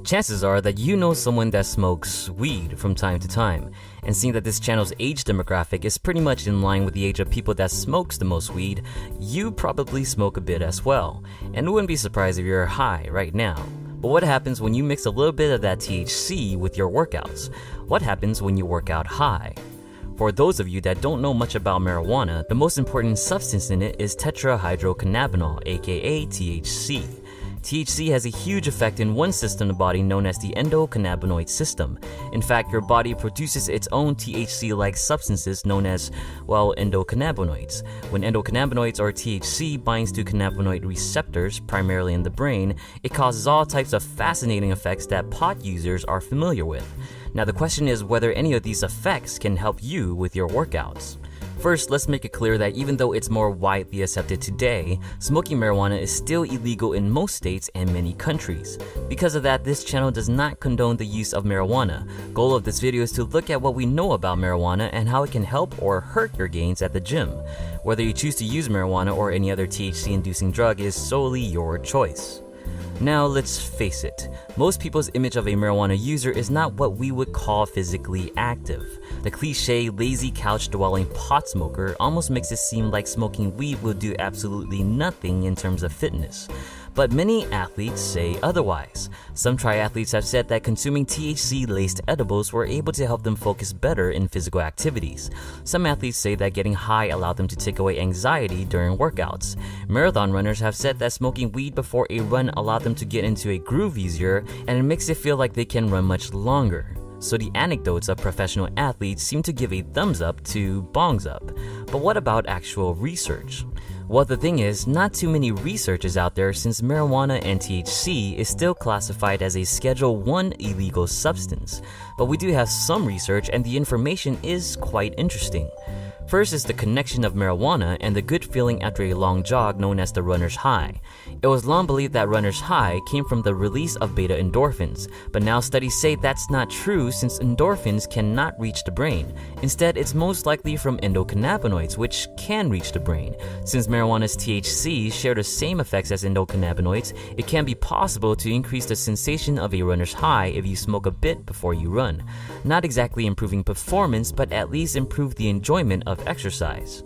Chances are that you know someone that smokes weed from time to time, and seeing that this channel's age demographic is pretty much in line with the age of people that smokes the most weed, you probably smoke a bit as well, and wouldn't be surprised if you're high right now. But what happens when you mix a little bit of that THC with your workouts? What happens when you work out high? For those of you that don't know much about marijuana, the most important substance in it is tetrahydrocannabinol, aka THC. THC has a huge effect in one system of the body known as the endocannabinoid system. In fact, your body produces its own THC-like substances known as, endocannabinoids. When endocannabinoids or THC binds to cannabinoid receptors, primarily in the brain, it causes all types of fascinating effects that pot users are familiar with. Now the question is whether any of these effects can help you with your workouts. First, let's make it clear that even though it's more widely accepted today, smoking marijuana is still illegal in most states and many countries. Because of that, this channel does not condone the use of marijuana. Goal of this video is to look at what we know about marijuana and how it can help or hurt your gains at the gym. Whether you choose to use marijuana or any other THC-inducing drug is solely your choice. Now let's face it, most people's image of a marijuana user is not what we would call physically active. The cliche lazy couch dwelling pot smoker almost makes it seem like smoking weed will do absolutely nothing in terms of fitness. But many athletes say otherwise. Some triathletes have said that consuming THC-laced edibles were able to help them focus better in physical activities. Some athletes say that getting high allowed them to take away anxiety during workouts. Marathon runners have said that smoking weed before a run allowed them to get into a groove easier, and it makes it feel like they can run much longer. So the anecdotes of professional athletes seem to give a thumbs up to bongs up. But what about actual research? Well, the thing is, not too many research is out there since marijuana and THC is still classified as a Schedule 1 illegal substance. But we do have some research and the information is quite interesting. First is the connection of marijuana and the good feeling after a long jog known as the runner's high. It was long believed that runner's high came from the release of beta endorphins, but now studies say that's not true since endorphins cannot reach the brain. Instead, it's most likely from endocannabinoids, which can reach the brain. Since marijuana's THC share the same effects as endocannabinoids, it can be possible to increase the sensation of a runner's high if you smoke a bit before you run. Not exactly improving performance, but at least improve the enjoyment of exercise.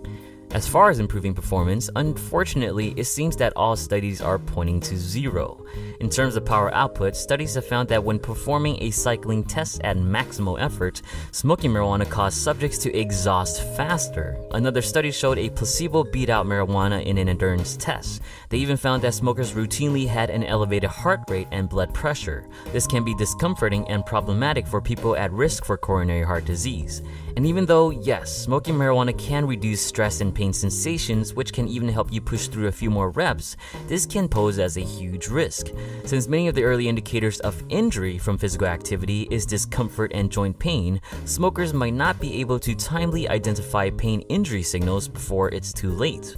As far as improving performance, unfortunately, it seems that all studies are pointing to zero. In terms of power output, studies have found that when performing a cycling test at maximal effort, smoking marijuana caused subjects to exhaust faster. Another study showed a placebo beat out marijuana in an endurance test. They even found that smokers routinely had an elevated heart rate and blood pressure. This can be discomforting and problematic for people at risk for coronary heart disease. And even though, yes, smoking marijuana can reduce stress and pain sensations, which can even help you push through a few more reps, this can pose as a huge risk. Since many of the early indicators of injury from physical activity is discomfort and joint pain, smokers might not be able to timely identify pain injury signals before it's too late.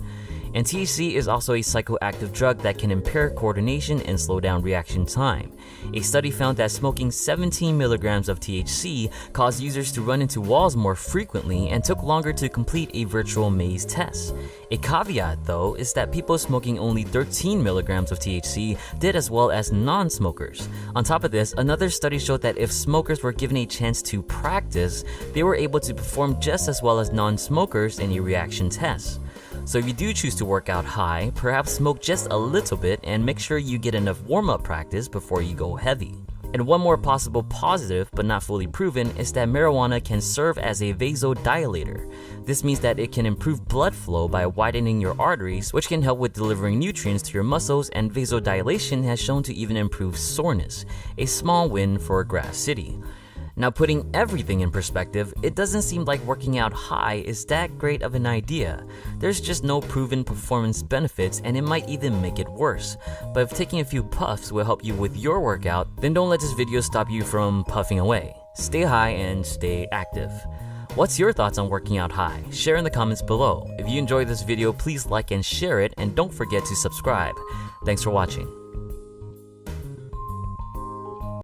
And THC is also a psychoactive drug that can impair coordination and slow down reaction time. A study found that smoking 17 milligrams of THC caused users to run into walls more frequently and took longer to complete a virtual maze test. A caveat, though, is that people smoking only 13 milligrams of THC did as well as non-smokers. On top of this, another study showed that if smokers were given a chance to practice, they were able to perform just as well as non-smokers in a reaction test. So if you do choose to work out high, perhaps smoke just a little bit and make sure you get enough warm-up practice before you go heavy. And one more possible positive, but not fully proven, is that marijuana can serve as a vasodilator. This means that it can improve blood flow by widening your arteries, which can help with delivering nutrients to your muscles, and vasodilation has shown to even improve soreness, a small win for Grass City. Now, putting everything in perspective, it doesn't seem like working out high is that great of an idea. There's just no proven performance benefits and it might even make it worse. But if taking a few puffs will help you with your workout, then don't let this video stop you from puffing away. Stay high and stay active. What's your thoughts on working out high? Share in the comments below. If you enjoyed this video, please like and share it, and don't forget to subscribe. Thanks for watching.